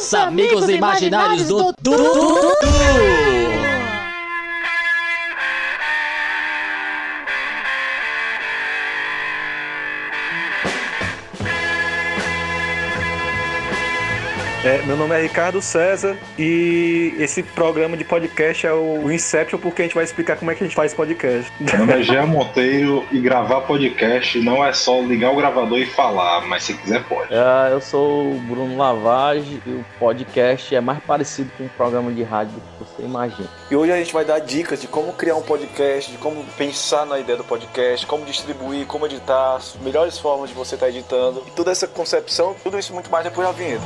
Os amigos imaginários do Tutu. Meu nome é Ricardo César e esse programa de podcast é o Inception, porque a gente vai explicar como é que a gente faz podcast. Meu nome é Jean Monteiro e gravar podcast não é só ligar o gravador e falar, mas se quiser pode. Eu sou o Bruno Lavage e o podcast é mais parecido com um programa de rádio do que você imagina. E hoje a gente vai dar dicas de como criar um podcast, de como pensar na ideia do podcast, como distribuir, como editar, as melhores formas de você estar editando. E toda essa concepção, tudo isso muito mais depois da vinheta.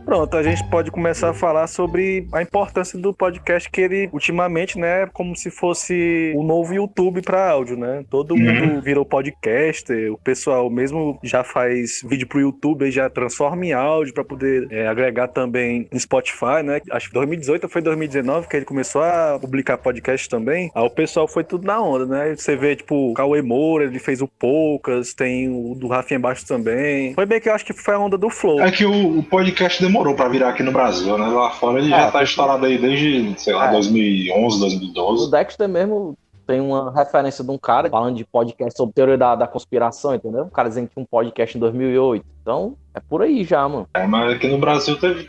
Pronto, a gente pode começar a falar sobre a importância do podcast, que ele, ultimamente, né, como se fosse o novo YouTube para áudio, né? Todo mundo virou podcaster, o pessoal mesmo já faz vídeo pro YouTube e já transforma em áudio para poder agregar também no Spotify, né? Acho que 2018 ou foi 2019 que ele começou a publicar podcast também. Aí o pessoal foi tudo na onda, né? Você vê, tipo, o Cauê Moura, ele fez o Poucas, tem o do Rafinha Bastos também. Foi bem que eu acho que foi a onda do Flow. É que o podcast demorou pra virar aqui no Brasil, né? Lá fora ele já tá estourado aí desde, sei lá, 2011, 2012. O Dexter mesmo tem uma referência de um cara falando de podcast sobre teoria da conspiração, entendeu? O cara dizendo que tinha um podcast em 2008. Então, é por aí já, mano. Mas aqui no Brasil teve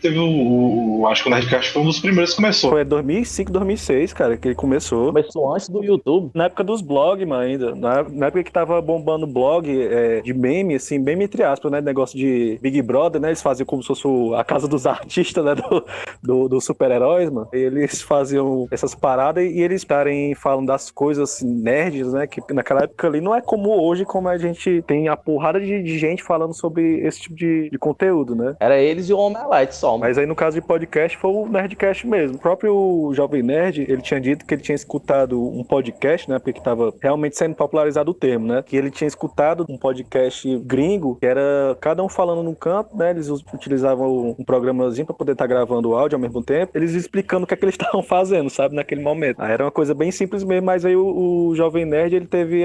acho que o Nerdcast foi um dos primeiros que começou. Foi 2005, 2006, cara, que ele começou. Começou antes do YouTube. Na época dos blogs, mano, ainda. Na época que tava bombando blog de meme, assim, meme entre aspas, né? Negócio de Big Brother, né? Eles faziam como se fosse a casa dos artistas, né? Dos super-heróis, mano. E eles faziam essas paradas e eles estarem falando das coisas assim, nerds, né? Que naquela época ali não é como hoje, como a gente tem a porrada de gente falando sobre esse tipo de conteúdo, né? Era eles e o Omelete só. Mas aí no caso de podcast foi o Nerdcast mesmo. O próprio Jovem Nerd, ele tinha dito que ele tinha escutado um podcast, né? Porque tava realmente sendo popularizado o termo, né? Que ele tinha escutado um podcast gringo, que era cada um falando num canto, né? Eles utilizavam um programazinho pra poder estar gravando o áudio ao mesmo tempo, eles explicando o que é que eles estavam fazendo, sabe? Naquele momento. Aí era uma coisa bem simples mesmo, mas aí o Jovem Nerd, ele teve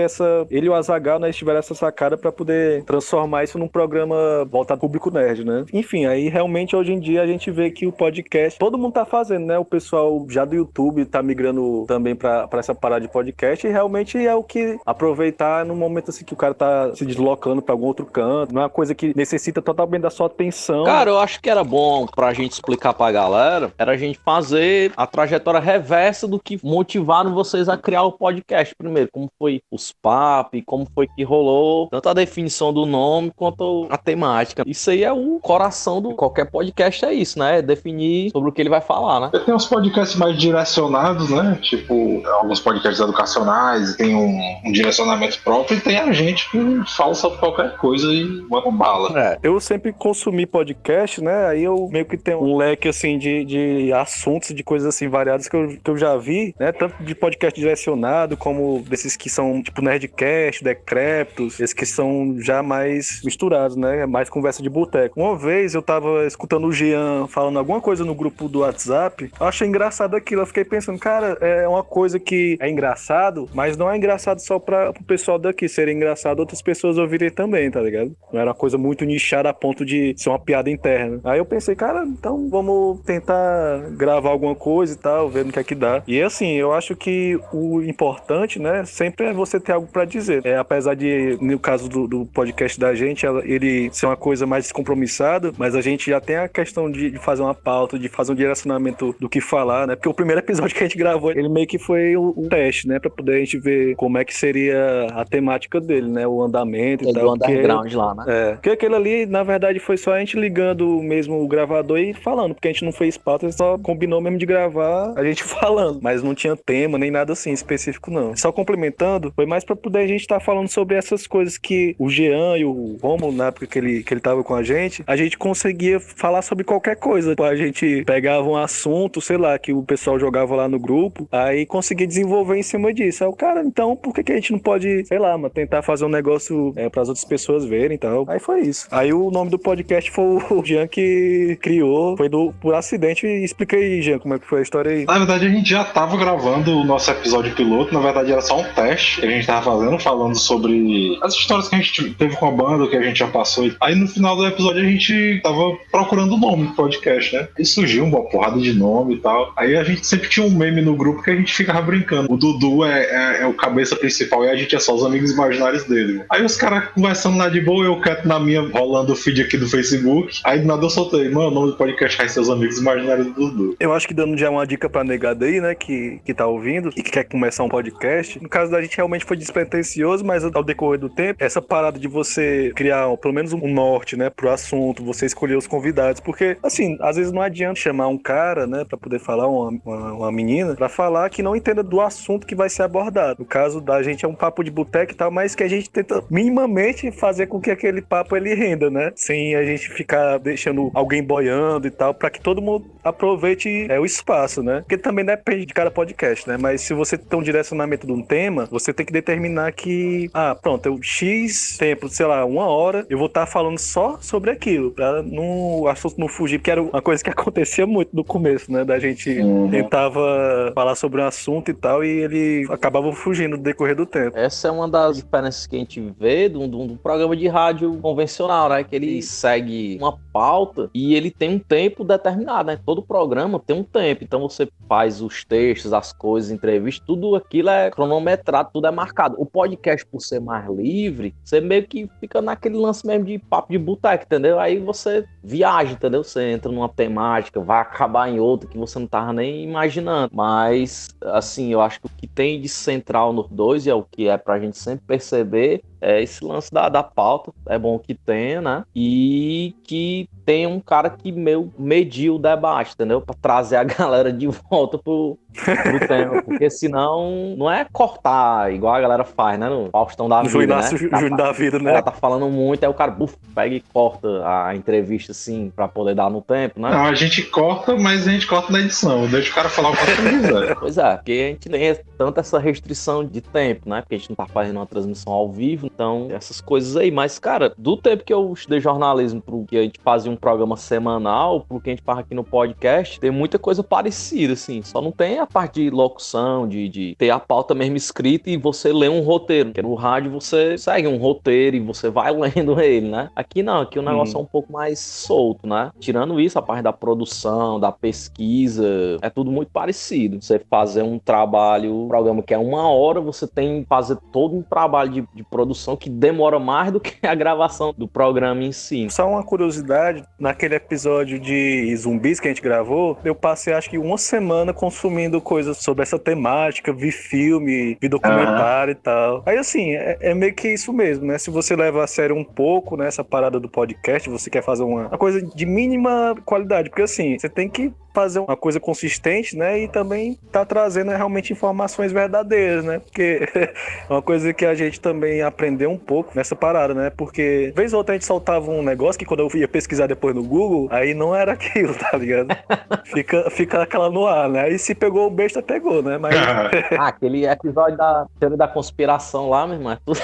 ele e o Azaghal, né? Eles tiveram essa sacada pra poder transformar isso num programa voltado ao público nerd, né? Enfim, aí realmente hoje em dia a gente vê que o podcast, todo mundo tá fazendo, né? O pessoal já do YouTube tá migrando também pra essa parada de podcast e realmente é o que aproveitar no momento assim que o cara tá se deslocando pra algum outro canto, não é uma coisa que necessita totalmente da sua atenção. Cara, eu acho que era bom pra gente explicar pra galera, era a gente fazer a trajetória reversa do que motivaram vocês a criar o podcast primeiro, como foi os papos, como foi que rolou, tanto a definição do nome quanto a temática. Isso aí é o coração do qualquer podcast, é isso, né? É definir sobre o que ele vai falar, né? Tem uns podcasts mais direcionados, né? Tipo, alguns podcasts educacionais, tem um direcionamento próprio e tem a gente que fala sobre qualquer coisa e manda bala. Eu sempre consumi podcast, né? Aí eu meio que tenho um leque, assim, de assuntos, de coisas, assim, variadas que eu já vi, né? Tanto de podcast direcionado, como desses que são, tipo, Nerdcast, Decréptos, esses que são já mais misturados, né? Mais conversa de boteco. Uma vez eu tava escutando o Jean falando alguma coisa no grupo do WhatsApp, eu achei engraçado aquilo, eu fiquei pensando, cara, é uma coisa que é engraçado, mas não é engraçado só pro pessoal daqui, seria engraçado outras pessoas ouvirem também, tá ligado? Não era uma coisa muito nichada a ponto de ser uma piada interna. Aí eu pensei, cara, então vamos tentar gravar alguma coisa e tal, vendo o que é que dá. E assim, eu acho que o importante, né, sempre é você ter algo pra dizer. Apesar de, no caso do podcast da gente, ele ser uma coisa mais descompromissada, mas a gente já tem a questão de fazer uma pauta, de fazer um direcionamento do que falar, né? Porque o primeiro episódio que a gente gravou, ele meio que foi o teste, né? Pra poder a gente ver como é que seria a temática dele, né? O andamento e tal. O underground lá, né? Porque aquele ali, na verdade, foi só a gente ligando mesmo o gravador e falando, porque a gente não fez pauta, a gente só combinou mesmo de gravar a gente falando, mas não tinha tema nem nada assim específico, não. Só complementando, foi mais pra poder a gente estar falando sobre essas coisas que o Jean e o Romulo, na época que que ele tava com a gente conseguia falar sobre qualquer coisa. A gente pegava um assunto, sei lá, que o pessoal jogava lá no grupo, aí conseguia desenvolver em cima disso. Aí o cara, então, por que a gente não pode, sei lá, mano, tentar fazer um negócio para as outras pessoas verem e tal? Aí foi isso. Aí o nome do podcast foi o Jean que criou, foi por acidente. Explica aí, Jean, como é que foi a história aí. Na verdade, a gente já tava gravando o nosso episódio piloto, na verdade era só um teste que a gente tava fazendo, falando sobre as histórias que a gente teve com a banda, que a gente já passou. Aí no final do episódio a gente tava procurando o nome do podcast, né? E surgiu uma porrada de nome e tal. Aí a gente sempre tinha um meme no grupo que a gente ficava brincando. O Dudu é o cabeça principal e a gente é só os amigos imaginários dele. Aí os caras conversando lá de boa, eu quieto na minha, rolando o feed aqui do Facebook. Aí do nada eu soltei, mano, o nome do podcast vai ser os amigos imaginários do Dudu. Eu acho que dando já uma dica pra negada aí, né, que tá ouvindo e que quer começar um podcast. No caso da gente realmente foi despretensioso, mas ao decorrer do tempo, essa parada de você criar pelo menos um norte, né, pro assunto, você escolher os convidados, porque, assim, às vezes não adianta chamar um cara, né, pra poder falar, uma menina, pra falar que não entenda do assunto que vai ser abordado. No caso da gente é um papo de boteco e tal, mas que a gente tenta minimamente fazer com que aquele papo ele renda, né, sem a gente ficar deixando alguém boiando e tal, pra que todo mundo aproveite o espaço, né, porque também depende de cada podcast, né, mas se você tem um direcionamento de um tema, você tem que determinar que, pronto, eu X tempo, sei lá, 1 hora, eu vou estar falando só sobre aquilo, pra o assunto não fugir, porque era uma coisa que acontecia muito no começo, né, da gente tentava falar sobre um assunto e tal, e ele acabava fugindo no decorrer do tempo. Essa é uma das diferenças que a gente vê do programa de rádio convencional, né, que ele segue uma pauta e ele tem um tempo determinado, né, todo programa tem um tempo, então você faz os textos, as coisas, entrevistas, tudo aquilo é cronometrado, tudo é marcado. O podcast, por ser mais livre, você meio que fica naquele lance mesmo de papo de boteco, entendeu? Aí você viaja, entendeu? Você entra numa temática, vai acabar em outra que você não tava nem imaginando. Mas, assim, eu acho que o que tem de central nos dois, e é o que é pra gente sempre perceber, é esse lance da pauta. É bom que tenha, né? E que tenha um cara que mediu o debate, entendeu? Pra trazer a galera de volta pro tema. Porque senão não é cortar igual a galera faz, né? No Faustão da vida, né? Júnior da vida, né? Ela tá falando muito, aí o cara pega e corta a entrevista assim pra poder dar no tempo, né? Não, a gente corta, mas a gente corta na edição. Deixa o cara falar o que ele quiser. Pois é, porque a gente tem tanta essa restrição de tempo, né? Porque a gente não tá fazendo uma transmissão ao vivo, então essas coisas aí. Mas, cara, do tempo que eu estudei jornalismo pro que a gente fazia um programa semanal, pro que a gente faz aqui no podcast, tem muita coisa parecida, assim. Só não tem a parte de locução, de ter a pauta mesmo escrita e você ler um roteiro. Porque no rádio você segue um roteiro e você vai lendo ele, né? Aqui não, aqui o negócio é um pouco mais solto, né? Tirando isso, a parte da produção, da pesquisa, é tudo muito parecido. Você fazer um programa que é 1 hora, você tem que fazer todo um trabalho de produção que demora mais do que a gravação do programa em si. Só uma curiosidade, naquele episódio de zumbis que a gente gravou, eu passei acho que 1 semana consumindo coisas sobre essa temática, vi filme, vi documentário e tal. Aí assim, é meio que isso mesmo, né? Se você leva a sério um pouco, né, essa parada do podcast, você quer fazer uma coisa de mínima qualidade, porque assim, você tem que fazer uma coisa consistente, né, e também tá trazendo realmente informações verdadeiras, né, porque é uma coisa que a gente também aprendeu um pouco nessa parada, né, porque vez ou outra a gente soltava um negócio que quando eu ia pesquisar depois no Google, aí não era aquilo, tá ligado? Fica aquela no ar, né, aí se pegou o besta, pegou, né, mas... aquele episódio da teoria da conspiração lá, meu irmão, é tudo...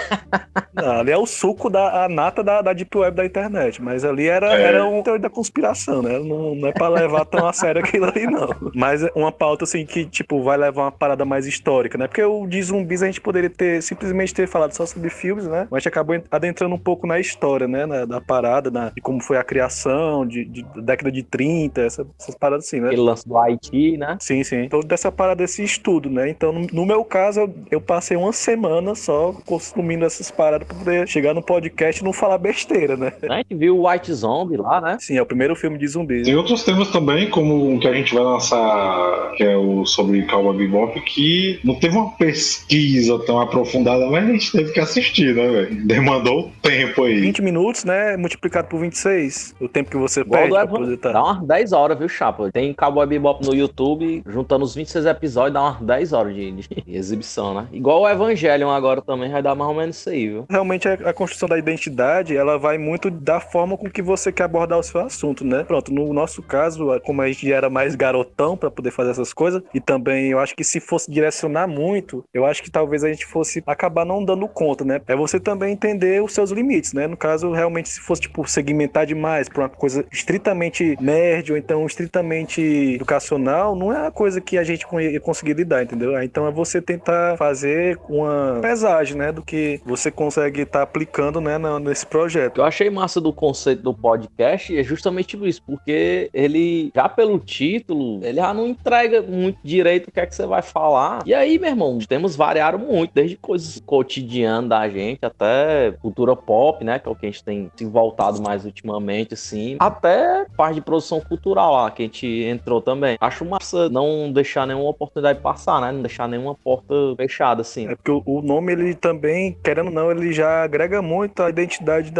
Não, ali é o suco a nata da Deep Web da internet, mas ali era uma teoria da conspiração, né, não é pra levar tão a sério aquilo ali, não. Mas é uma pauta, assim, que, tipo, vai levar uma parada mais histórica, né? Porque o de zumbis a gente poderia simplesmente ter falado só sobre filmes, né? Mas a gente acabou adentrando um pouco na história, né? Da parada, de como foi a criação, de década de 30, essas paradas assim, né? Aquele lance do Haiti, né? Sim, sim. Toda essa parada, desse estudo, né? Então, no meu caso, eu passei 1 semana só consumindo essas paradas pra poder chegar no podcast e não falar besteira, né? A gente viu o White Zombie lá, né? Sim, é o primeiro filme de zumbis. Tem outros temas também, como um que a gente vai lançar, que é o sobre Cowboy Bebop, que não teve uma pesquisa tão aprofundada, mas a gente teve que assistir, né, velho? Demandou tempo aí. 20 minutos, né? Multiplicado por 26. O tempo que você Igual perde do pra Evan, poder tá. dá umas 10 horas, viu, chapa? Tem Cowboy Bebop no YouTube, juntando os 26 episódios, dá umas 10 horas de exibição, né? Igual o Evangelion agora também vai dar mais ou menos isso aí, viu? Realmente a construção da identidade, ela vai muito da forma com que você quer abordar o seu assunto, né? Pronto, no nosso caso, como a gente era mais garotão pra poder fazer essas coisas, e também eu acho que se fosse direcionar muito, eu acho que talvez a gente fosse acabar não dando conta, né? É você também entender os seus limites, né? No caso, realmente, se fosse, tipo, segmentar demais pra uma coisa estritamente nerd ou então estritamente educacional, não é uma coisa que a gente ia conseguir lidar, entendeu? Então é você tentar fazer uma pesagem, né? Do que você consegue estar aplicando, né? Nesse projeto. O que eu achei massa do conceito do podcast é justamente isso, porque ele, já pelo título, ele já não entrega muito direito o que é que você vai falar. E aí, meu irmão, os temas variaram muito, desde coisas cotidianas da gente, até cultura pop, né, que é o que a gente tem se voltado mais ultimamente, assim, até parte de produção cultural lá, que a gente entrou também. Acho massa não deixar nenhuma oportunidade passar, né, não deixar nenhuma porta fechada, assim. É porque o nome, ele também, querendo ou não, ele já agrega muito a identidade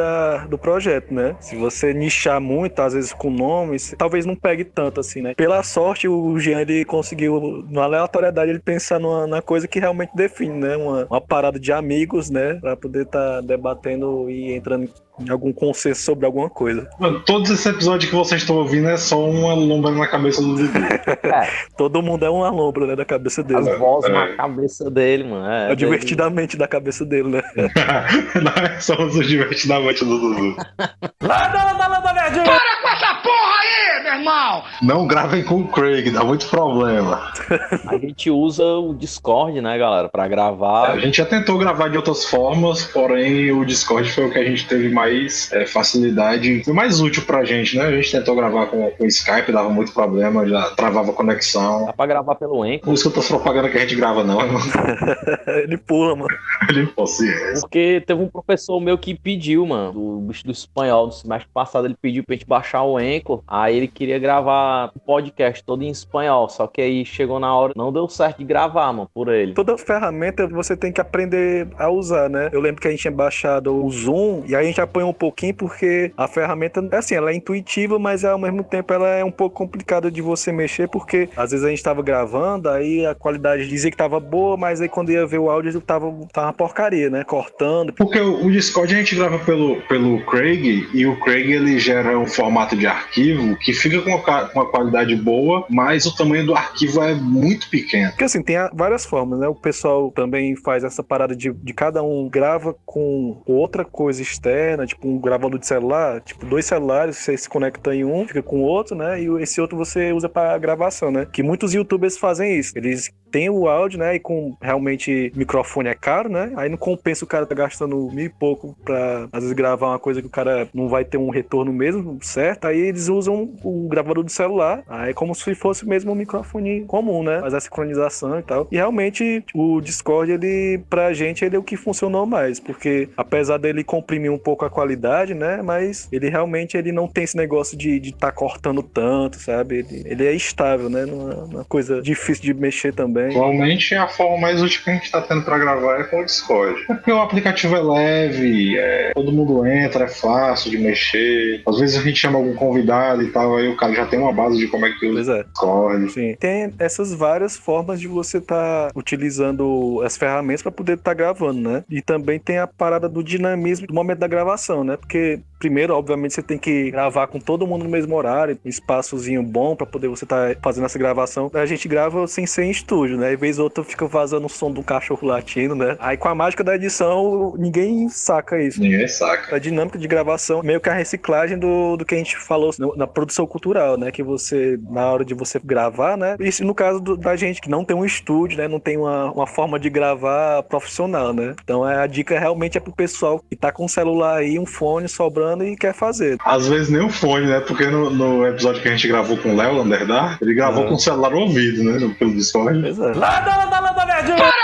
do projeto, né? Se você nichar muito, às vezes com nomes, talvez não pegue tanto assim, né? Pela sorte, o Jean, ele conseguiu, na aleatoriedade, ele pensar na coisa que realmente define, né? Uma parada de amigos, né? Pra poder estar debatendo e entrando em algum consenso sobre alguma coisa. Mano, todos esses episódios que vocês estão ouvindo é só uma lombra na cabeça do Dudu. Todo mundo é uma lombra, né? Da cabeça dele. As vozes na cabeça dele, mano. É divertidamente da cabeça dele, né? Nós somos os divertidamente do Dudu. Para com essa porra aí, meu irmão! Não gravem com o Craig, dá muito problema. A gente usa o Discord, né, galera, pra gravar. A gente já tentou gravar de outras formas, porém o Discord foi o que a gente teve mais facilidade, foi mais útil pra gente, né? A gente tentou gravar com o Skype, dava muito problema, já travava a conexão. Dá pra gravar pelo Anchor. Não escuta as propagandas que a gente grava, não. Ele pula, mano. Ele impossível. Porque teve um professor meu que pediu, mano, do bicho do espanhol, no semestre passado, ele pediu pra gente baixar o Anchor, aí ele queria gravar o podcast todo em espanhol, só que aí chegou na hora, não deu certo de gravar, mano, por ele. Toda ferramenta você tem que aprender a usar, né? Eu lembro que a gente tinha baixado o Zoom e aí a gente apanhou um pouquinho porque a ferramenta, assim, ela é intuitiva, mas ao mesmo tempo ela é um pouco complicada de você mexer, porque às vezes a gente tava gravando, aí a qualidade dizia que tava boa, mas aí quando ia ver o áudio tava uma porcaria, né? Cortando. Porque o Discord a gente grava pelo Craig, e o Craig ele gera um formato de arquivo que fica com uma qualidade boa, mas o tamanho do arquivo é muito pequeno. Porque assim, tem várias formas, né? O pessoal também faz essa parada de cada um grava com outra coisa externa, tipo um gravador de celular, tipo 2 celulares, você se conecta em um, fica com o outro, né? E esse outro você usa pra gravação, né? Que muitos youtubers fazem isso. Eles têm o áudio, né? E com realmente microfone é caro, né? Aí não compensa o cara tá gastando 1.000 e pouco pra, às vezes, gravar uma coisa que o cara não vai ter um retorno mesmo, certo? Aí eles usam o gravador do celular, aí é como se fosse mesmo um microfone comum, né? Faz a sincronização e tal. E realmente o Discord, ele, pra gente, ele é o que funcionou mais, porque apesar dele comprimir um pouco a qualidade, né? Mas ele realmente ele não tem esse negócio de tá cortando tanto, sabe? Ele é estável, né? Não é uma coisa difícil de mexer também. Atualmente a forma mais útil que a gente tá tendo pra gravar é com o Discord. É porque o aplicativo é leve, todo mundo entra, é fácil de mexer. Às vezes a gente chama algum convidado e tal, aí o cara já tem uma base de como é que usa o Discord. Sim. Tem essas várias formas de você estar utilizando as ferramentas para poder estar gravando, né? E também tem a parada do dinamismo do momento da gravação, né? Porque primeiro, obviamente, você tem que gravar com todo mundo no mesmo horário, um espaçozinho bom para poder você estar fazendo essa gravação. A gente grava sem ser em estúdio, né? E vez ou outra fica vazando o som de um cachorro latindo, né? Aí com a mágica da edição, ninguém saca isso. Ninguém saca. A dinâmica de gravação, meio que a reciclagem do que a gente falou na produção cultural, né? Que você, na hora de você gravar, né? Isso no caso da gente, que não tem um estúdio, né? Não tem uma forma de gravar profissional, né? Então a dica realmente é pro pessoal que tá com o celular aí, um fone sobrando e quer fazer. Às vezes nem o fone, né? Porque no episódio que a gente gravou com o Léo Landerdar, ele gravou com o celular ouvido, né? Pelo Discord. Pois é. Para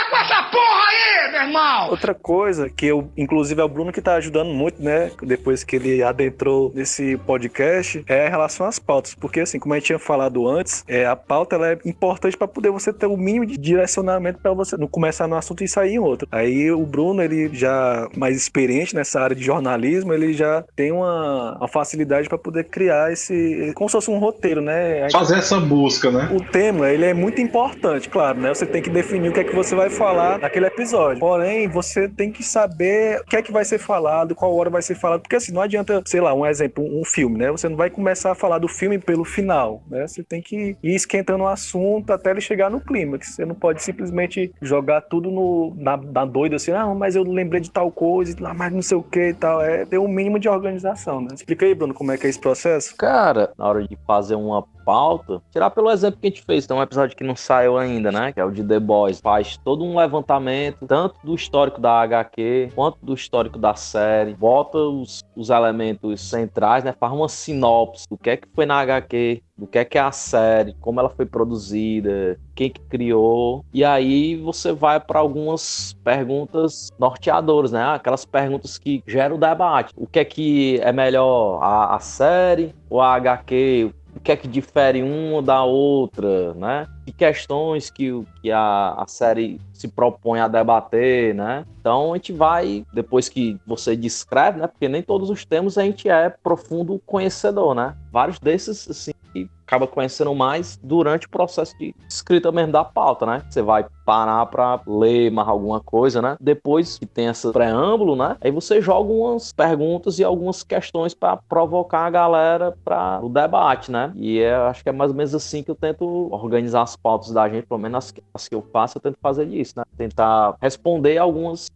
com essa porra aí, meu irmão! Outra coisa que inclusive é o Bruno que tá ajudando muito, né? Depois que ele adentrou nesse podcast, é em relação às pautas, porque assim, como a gente tinha falado antes, a pauta ela é importante para poder você ter o mínimo de direcionamento para você não começar no assunto e sair em outro. Aí o Bruno, ele já mais experiente nessa área de jornalismo, ele já tem uma facilidade para poder criar esse, como se fosse um roteiro, né? Fazer essa busca, né? O tema, ele é muito importante, claro, né? Você tem que definir o que é que você vai falar naquele episódio. Porém, você tem que saber o que é que vai ser falado, qual hora vai ser falado, porque assim, não adianta, sei lá, um exemplo, um filme, né? Você não vai começar a falar do filme pelo final, né? Você tem que ir esquentando o assunto até ele chegar no clímax. Você não pode simplesmente jogar tudo na doida, assim, mas eu lembrei de tal coisa, mas não sei o que e tal. É ter um mínimo de organização, né? Explica aí, Bruno, como é que é esse processo? Cara, na hora de fazer uma pauta, tirar pelo exemplo que a gente fez, tem um episódio que não saiu ainda, né, que é o de The Boys, faz todo um levantamento, tanto do histórico da HQ, quanto do histórico da série, bota os elementos centrais, né, faz uma sinopse do que foi na HQ, do que é a série, como ela foi produzida, quem que criou, e aí você vai para algumas perguntas norteadoras, né, aquelas perguntas que geram o debate, o que é melhor, a série ou a HQ, o que é que difere uma da outra, né? Que questões que a série se propõe a debater, né? Então a gente vai, depois que você descreve, né? Porque nem todos os temas a gente é profundo conhecedor, né? Vários desses, assim, que acaba conhecendo mais durante o processo de escrita mesmo da pauta, né? Você vai parar para ler mais alguma coisa, né? Depois que tem esse preâmbulo, né? Aí você joga umas perguntas e algumas questões para provocar a galera para o debate, né? E acho que é mais ou menos assim que eu tento organizar as pautas da gente, pelo menos as que eu faço, eu tento fazer isso, né? Tentar responder alguns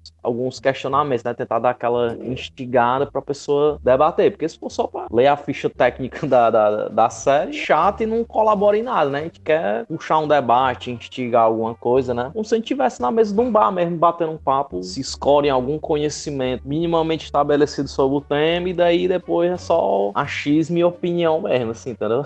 questionamentos, né? Tentar dar aquela instigada pra pessoa debater, porque se for só pra ler a ficha técnica da série, chato e não colabora em nada, né? A gente quer puxar um debate, instigar alguma coisa, né? Como se a gente estivesse na mesa de um bar mesmo, batendo um papo, se escolhe algum conhecimento minimamente estabelecido sobre o tema, e daí depois é só achismo e opinião mesmo, assim, entendeu?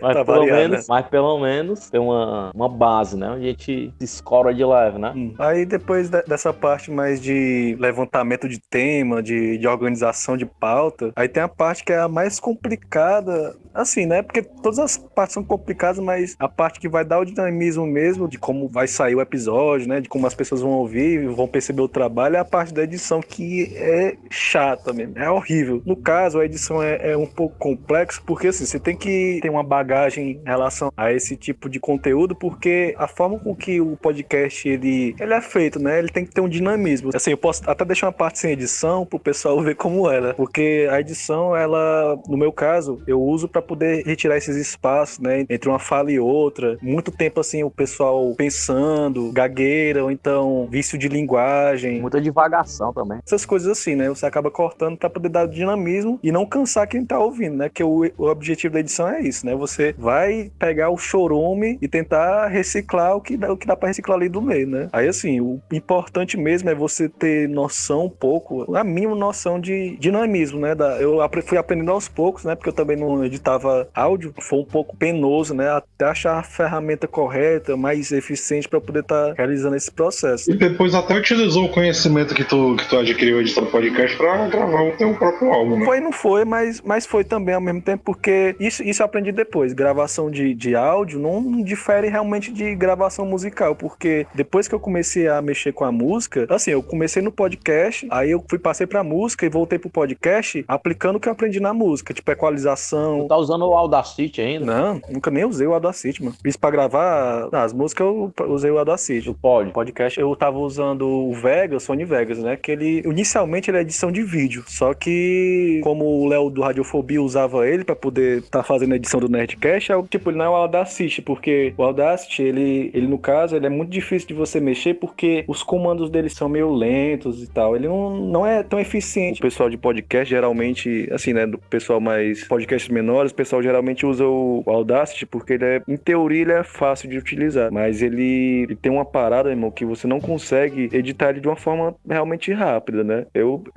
Mas, Tá pelo variado, menos, né? mas pelo menos tem uma base, né? Onde a gente se escora de leve, né? Aí depois dessa parte mais de levantamento de tema, de organização de pauta, aí tem a parte que é a mais complicada, assim, né? Porque todas as partes são complicadas, mas a parte que vai dar o dinamismo mesmo, de como vai sair o episódio, né? De como as pessoas vão ouvir, vão perceber o trabalho, é a parte da edição que é chata mesmo, é horrível. No caso, a edição é um pouco complexo, porque assim, você tem que ter uma bagagem em relação a esse tipo de conteúdo, porque a forma com que o podcast ele é feito, né? Ele tem que ter um dinamismo. Assim, eu posso até deixar uma parte sem edição pro pessoal ver como era, porque a edição, ela, no meu caso, eu uso para poder retirar esses espaços, né? Entre uma fala e outra. Muito tempo, assim, o pessoal pensando, gagueira, ou então vício de linguagem. Muita divagação também. Essas coisas assim, né? Você acaba cortando para poder dar dinamismo e não cansar quem tá ouvindo, né? Que o objetivo da edição é isso, né? Você vai pegar o chorume e tentar reciclar o que dá para reciclar ali do meio, né? Aí, assim, o importante mesmo é você ter noção um pouco, a mínima noção de dinamismo, né? Eu fui aprendendo aos poucos, né? Porque eu também não editava áudio, foi um pouco penoso, né? Até achar a ferramenta correta, mais eficiente para poder estar realizando esse processo. E depois até utilizou o conhecimento que tu adquiriu editando podcast pra gravar o teu próprio álbum, né? Não foi, mas foi também ao mesmo tempo, porque isso eu aprendi depois. Gravação de áudio não difere realmente de gravação musical, porque depois que eu comecei a mexer com a música, assim, eu comecei no podcast, aí eu passei pra música e voltei pro podcast aplicando o que eu aprendi na música, tipo equalização. Tu tá usando o Audacity ainda? Não, nunca nem usei o Audacity, mano. Fiz pra gravar as músicas, eu usei o Audacity. Tu pode. Podcast eu tava usando o Vegas, Sony Vegas, né? Que inicialmente ele é edição de vídeo, só que como o Léo do Radiofobia usava ele pra poder tá fazendo a edição do Nerdcast, tipo, ele não é o Audacity, porque o Audacity, ele no caso, ele é muito difícil de você mexer, porque os comandos dele são meio lentos e tal, ele não é tão eficiente. O pessoal de podcast, geralmente, assim, né, do pessoal mais podcasts menores, o pessoal geralmente usa o Audacity, porque em teoria, ele é fácil de utilizar, mas ele tem uma parada, irmão, que você não consegue editar ele de uma forma realmente rápida, né?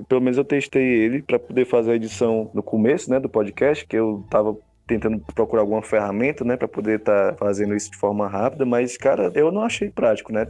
Pelo menos eu testei ele pra poder fazer a edição no começo, né, do podcast, que eu tava tentando procurar alguma ferramenta, né, pra poder estar fazendo isso de forma rápida, mas, cara, eu não achei prático, né?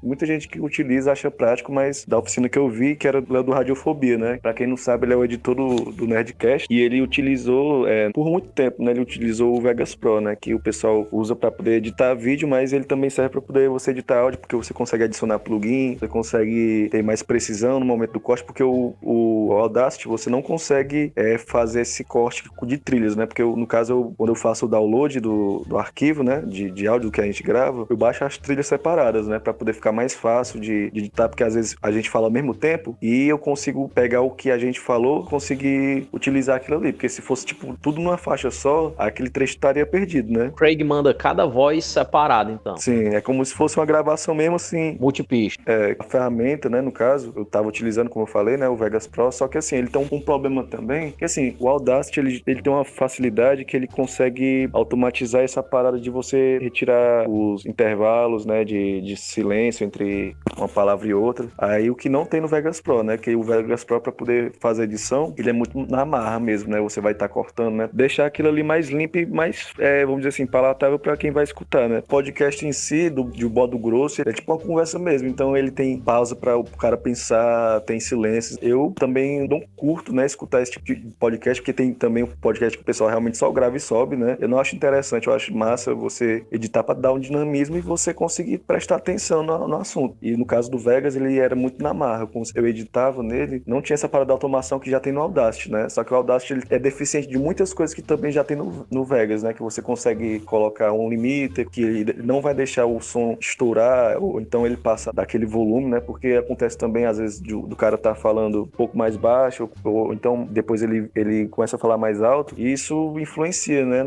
Muita gente que utiliza acha prático, mas da oficina que eu vi, que era o Léo do Radiofobia, né? Pra quem não sabe, ele é o editor do Nerdcast e ele utilizou, por muito tempo, né? Ele utilizou o Vegas Pro, né? Que o pessoal usa pra poder editar vídeo, mas ele também serve pra poder você editar áudio, porque você consegue adicionar plugin, você consegue ter mais precisão no momento do corte, porque o Audacity você não consegue fazer esse corte de trilhas, né? Porque no caso, quando eu faço o download do arquivo, né? De áudio que a gente grava, eu baixo as trilhas separadas, né? Pra poder ficar mais fácil de editar, porque às vezes a gente fala ao mesmo tempo e eu consigo pegar o que a gente falou, conseguir utilizar aquilo ali, porque se fosse, tipo, tudo numa faixa só, aquele trecho estaria perdido, né? Craig manda cada voz separada, então. Sim, é como se fosse uma gravação mesmo, assim. Multipista. A ferramenta, né, no caso, eu tava utilizando, como eu falei, né, o Vegas Pro, só que assim, ele tem um problema também, que assim, o Audacity, ele tem uma facilidade que ele consegue automatizar essa parada de você retirar os intervalos, né, de silêncio entre uma palavra e outra. Aí o que não tem no Vegas Pro, né, que o Vegas Pro, pra poder fazer edição, ele é muito na marra mesmo, né, você vai estar cortando, né, deixar aquilo ali mais limpo e mais, vamos dizer assim, palatável pra quem vai escutar, né. Podcast em si, de modo grosso, é tipo uma conversa mesmo, então ele tem pausa para o cara pensar, tem silêncios. Eu também não curto, né, escutar esse tipo de podcast, porque tem também um podcast que o pessoal realmente só grava e sobe, né? Eu não acho interessante, eu acho massa você editar para dar um dinamismo e você conseguir prestar atenção no assunto. E no caso do Vegas, ele era muito na marra. Eu editava nele, não tinha essa parada de automação que já tem no Audacity, né? Só que o Audacity ele é deficiente de muitas coisas que também já tem no Vegas, né? Que você consegue colocar um limiter, que ele não vai deixar o som estourar, ou então ele passa daquele volume, né? Porque acontece também, às vezes, do cara tá falando um pouco mais baixo, ou então depois ele começa a falar mais alto, e isso influencia, né?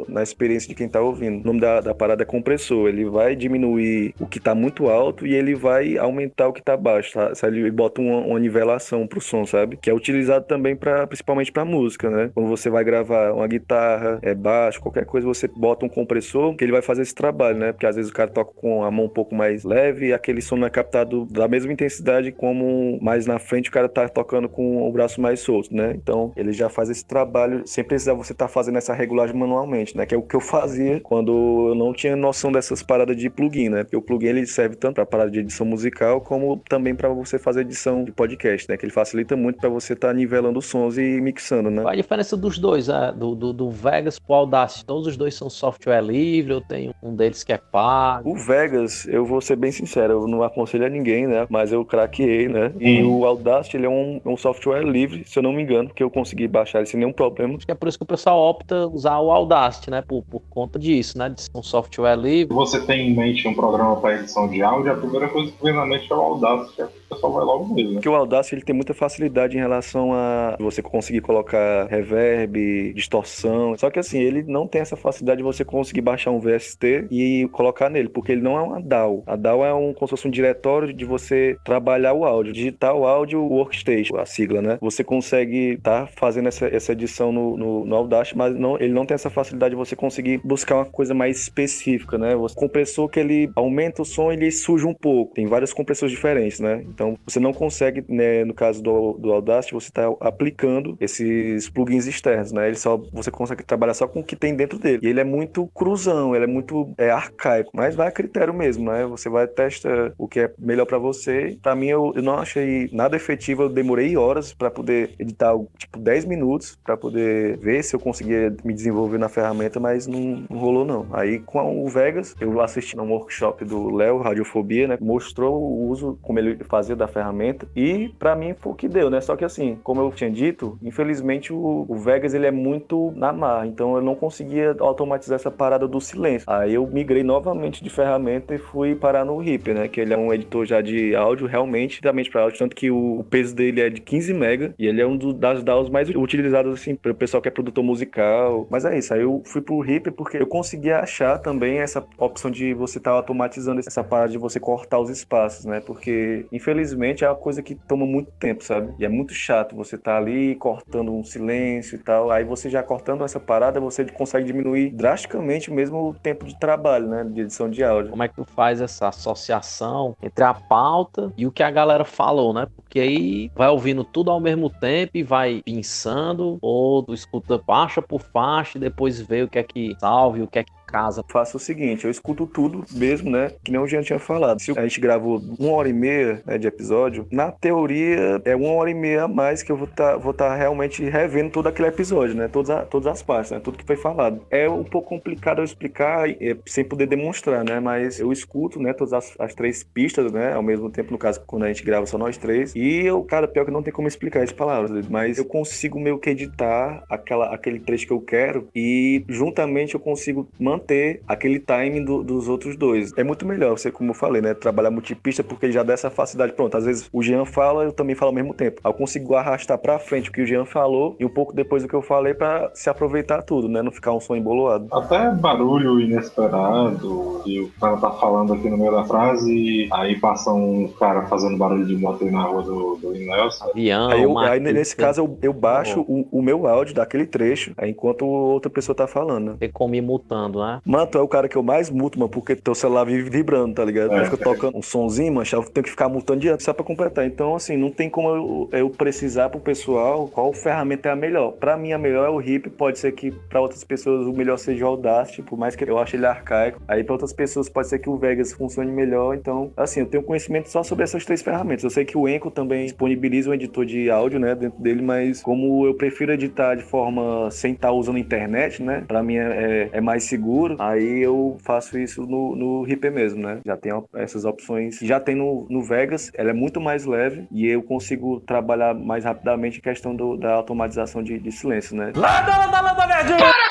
Na experiência de quem tá ouvindo. O nome da parada é compressor. Ele vai diminuir o que tá muito alto e ele vai aumentar o que tá baixo, tá? Ele bota uma nivelação pro som, sabe? Que é utilizado também principalmente pra música, né? Quando você vai gravar uma guitarra, baixo, qualquer coisa, você bota um compressor que ele vai fazer esse trabalho, né? Porque às vezes o cara toca com a mão um pouco mais leve e aquele som não é captado da mesma intensidade como mais na frente o cara tá tocando com o braço mais solto, né? Então ele já faz esse trabalho sem precisar você tá fazendo essa regulagem manualmente, né? Que é o que eu fazia quando eu não tinha noção dessas paradas de plugin, né? Porque o plugin ele serve tanto pra parada de edição musical como também pra você fazer edição de podcast, né? Que ele facilita muito pra você tá nivelando os sons e mixando, né? Qual a diferença dos dois, do Vegas pro Audacity? Todos os dois são software livre, eu tenho um deles que é pago. O Vegas, eu vou ser bem sincero, eu não aconselho a ninguém, né? Mas eu craqueei, né? E o Audacity, ele é um software livre, se eu não me engano, porque eu consegui baixar ele sem nenhum problema. Acho que é por isso que o pessoal opta usar o Audacity, né? Por conta disso, né? De ser um software livre. Se você tem em mente um programa para edição de áudio, a primeira coisa que vem na mente é o Audacity, o pessoal vai logo mesmo. Porque o Audacity, ele tem muita facilidade em relação a você conseguir colocar reverb, distorção. Só que assim, ele não tem essa facilidade de você conseguir baixar um VST e colocar nele, porque ele não é uma DAW. A DAW é como se fosse um diretório de você trabalhar o áudio, digitar o áudio workstation, a sigla, né? Você consegue estar fazendo essa edição no Audacity, mas ele não tem essa facilidade de você conseguir buscar uma coisa mais específica, né? O compressor que ele aumenta o som, ele suja um pouco. Tem vários compressores diferentes, né? Então, você não consegue, né, no caso do Audacity, você está aplicando esses plugins externos, né? Você consegue trabalhar só com o que tem dentro dele. E ele é muito cruzão, ele é muito arcaico, mas vai a critério mesmo, né? Você vai testar o que é melhor pra você. Pra mim, eu não achei nada efetivo, eu demorei horas pra poder editar, tipo, 10 minutos pra poder ver se eu conseguia me desenvolver na ferramenta, mas não rolou, não. Aí, com o Vegas, eu assisti num workshop do Léo, Radiofobia, né? Mostrou o uso, como ele fazia da ferramenta, e pra mim foi o que deu, né? Só que assim, como eu tinha dito, infelizmente o Vegas, ele é muito na marra, então eu não conseguia automatizar essa parada do silêncio. Aí eu migrei novamente de ferramenta e fui parar no Reaper, né? Que ele é um editor já de áudio, realmente para áudio, tanto que o peso dele é de 15 MB e ele é das DAWs mais utilizadas, assim, para o pessoal que é produtor musical. Mas é isso, aí eu fui pro Reaper porque eu conseguia achar também essa opção de você estar automatizando essa parada de você cortar os espaços, né? Porque, infelizmente, é uma coisa que toma muito tempo, sabe? E é muito chato você tá ali cortando um silêncio e tal. Aí você já cortando essa parada, você consegue diminuir drasticamente mesmo o tempo de trabalho, né? De edição de áudio. Como é que tu faz essa associação entre a pauta e o que a galera falou, né? Porque aí vai ouvindo tudo ao mesmo tempo e vai pensando, ou tu escuta, baixa por faixa e depois vê o que é que salve, o que é que casa. Faço o seguinte, eu escuto tudo mesmo, né? Que nem o Jean tinha falado. Se a gente gravou 1h30, né, de episódio, na teoria é 1h30 a mais que eu vou tá realmente revendo todo aquele episódio, né? Todas as partes, né? Tudo que foi falado. É um pouco complicado eu explicar sem poder demonstrar, né? Mas eu escuto, né? Todas as 3 pistas, né? Ao mesmo tempo, no caso, quando a gente grava só nós 3. E cara, pior que não tem como explicar as palavras, mas eu consigo meio que editar aquele trecho que eu quero e juntamente eu consigo manter aquele timing dos outros 2. É muito melhor, você, como eu falei, né? Trabalhar multipista porque já dá essa facilidade. Pronto, às vezes o Jean fala, eu também falo ao mesmo tempo. Aí eu consigo arrastar pra frente o que o Jean falou e um pouco depois do que eu falei pra se aproveitar tudo, né? Não ficar um som embolado. Até barulho inesperado, e o cara tá falando aqui no meio da frase, e aí passa um cara fazendo barulho de moto aí na rua do Nelson. Avião, aí nesse caso eu baixo o meu áudio daquele trecho, aí enquanto outra pessoa tá falando, né? Tem como ir mutando, né? Mano, tu é o cara que eu mais muto, mano, porque teu celular vive vibrando, tá ligado? Fica tocando um sonzinho, mano, eu tenho que ficar mutando diante só pra completar. Então, assim, não tem como eu precisar pro pessoal qual ferramenta é a melhor. Pra mim, a melhor é o Hip, pode ser que pra outras pessoas o melhor seja o Audacity, por mais que eu ache ele arcaico. Aí pra outras pessoas pode ser que o Vegas funcione melhor. Então, assim, eu tenho conhecimento só sobre essas 3 ferramentas. Eu sei que o Anchor também disponibiliza um editor de áudio, né, dentro dele, mas como eu prefiro editar de forma sem estar usando a internet, né, pra mim é mais seguro, aí eu faço isso no Reaper mesmo, né? Já tem essas opções. Já tem no Vegas, ela é muito mais leve e eu consigo trabalhar mais rapidamente em questão da automatização de silêncio, né? Para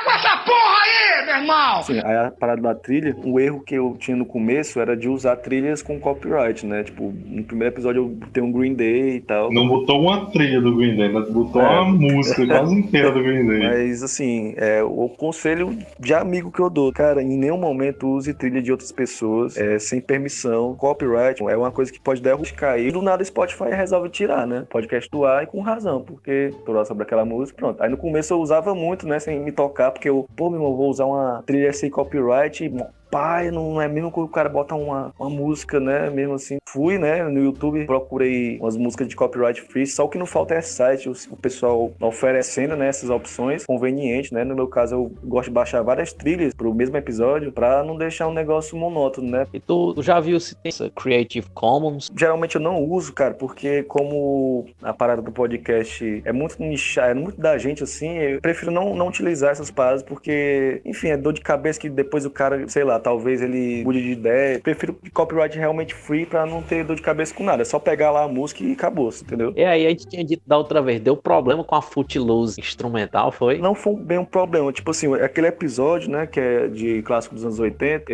com essa porra aí, meu irmão! Sim, aí a parada da trilha, o erro que eu tinha no começo era de usar trilhas com copyright, né? Tipo, no primeiro episódio eu botei um Green Day e tal. Não botou uma trilha do Green Day, mas botou uma música quase inteira do Green Day. Mas, assim, o conselho de amigo que eu dou, cara, em nenhum momento use trilha de outras pessoas sem permissão. Copyright é uma coisa que pode derrubar cair. E do nada Spotify resolve tirar, né? Podcast do ar e com razão, porque tô sobre aquela música, pronto. Aí no começo eu usava muito, né, sem me tocar, porque eu, meu irmão, vou usar uma trilha sem copyright e pai, não é mesmo quando o cara bota uma música, né, mesmo assim. Fui, né, no YouTube, procurei umas músicas de copyright free, só o que não falta é site, o pessoal oferecendo, né, essas opções convenientes, né. No meu caso, eu gosto de baixar várias trilhas pro mesmo episódio, pra não deixar um negócio monótono, né. E tu já viu se tem essa Creative Commons? Geralmente eu não uso, cara, porque como a parada do podcast é muito nichada, é muito da gente, assim, eu prefiro não utilizar essas paradas, porque, enfim, é dor de cabeça que depois o cara, sei lá, talvez ele mude de ideia. Prefiro copyright realmente free pra não ter dor de cabeça com nada. É só pegar lá a música e acabou, entendeu? E aí a gente tinha dito da outra vez, deu problema com a Footloose instrumental, foi? Não foi bem um problema. Tipo assim, aquele episódio, né, que é de clássico dos anos 80,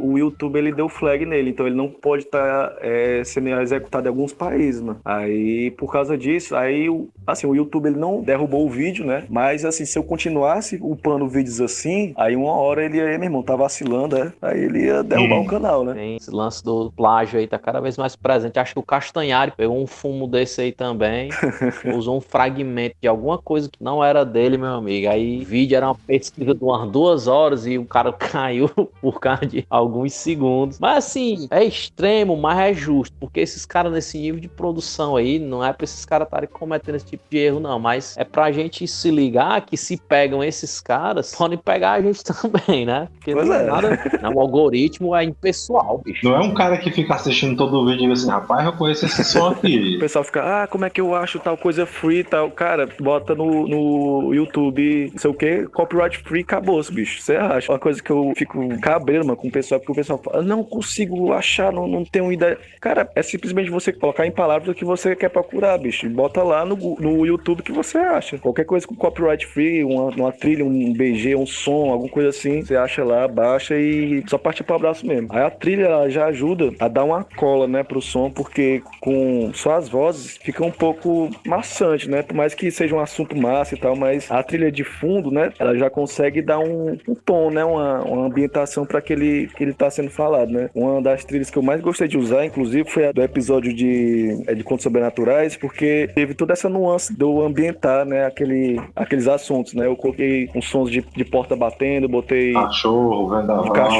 o YouTube, ele deu flag nele, então ele não pode estar sendo executado em alguns países, mano. Aí, por causa disso, o YouTube, ele não derrubou o vídeo, né, mas assim, se eu continuasse upando vídeos assim, aí uma hora ele aí, meu irmão, tá vacilando, aí ele ia derrubar o canal, né? Tem esse lance do plágio aí, tá cada vez mais presente. Acho que o Castanhari pegou um fumo desse aí também, usou um fragmento de alguma coisa que não era dele, meu amigo. Aí o vídeo era uma pesquisa de umas 2 horas e o cara caiu por causa de alguns segundos. Mas assim, é extremo, mas é justo, porque esses caras nesse nível de produção aí, não é pra esses caras estarem cometendo esse tipo de erro, não, mas é pra gente se ligar que se pegam esses caras, podem pegar a gente também, né? Porque pois não é nada. O algoritmo é impessoal, bicho. Não é um cara que fica assistindo todo o vídeo e diz assim, rapaz, eu conheço esse som aqui. O pessoal fica, como é que eu acho tal coisa free e tal? Cara, bota no YouTube, não sei o que, copyright free, acabou, bicho. Você acha? Uma coisa que eu fico cabreiro, mano, com o pessoal, porque o pessoal fala, não consigo achar, não tenho ideia. Cara, é simplesmente você colocar em palavras o que você quer procurar, bicho. Bota lá no YouTube que você acha. Qualquer coisa com copyright free, uma trilha, um BG, um som, alguma coisa assim, você acha lá, baixa e só partir pro abraço mesmo. Aí a trilha, ela já ajuda a dar uma cola, né, pro som, porque com só as vozes fica um pouco maçante, né, por mais que seja um assunto massa e tal, mas a trilha de fundo, né, ela já consegue dar um tom, né, uma ambientação para que ele tá sendo falado, né. Uma das trilhas que eu mais gostei de usar, inclusive, foi a do episódio de Contos Sobrenaturais, porque teve toda essa nuance do ambientar, né, aqueles assuntos, né. Eu coloquei uns sons de porta batendo, botei cachorro,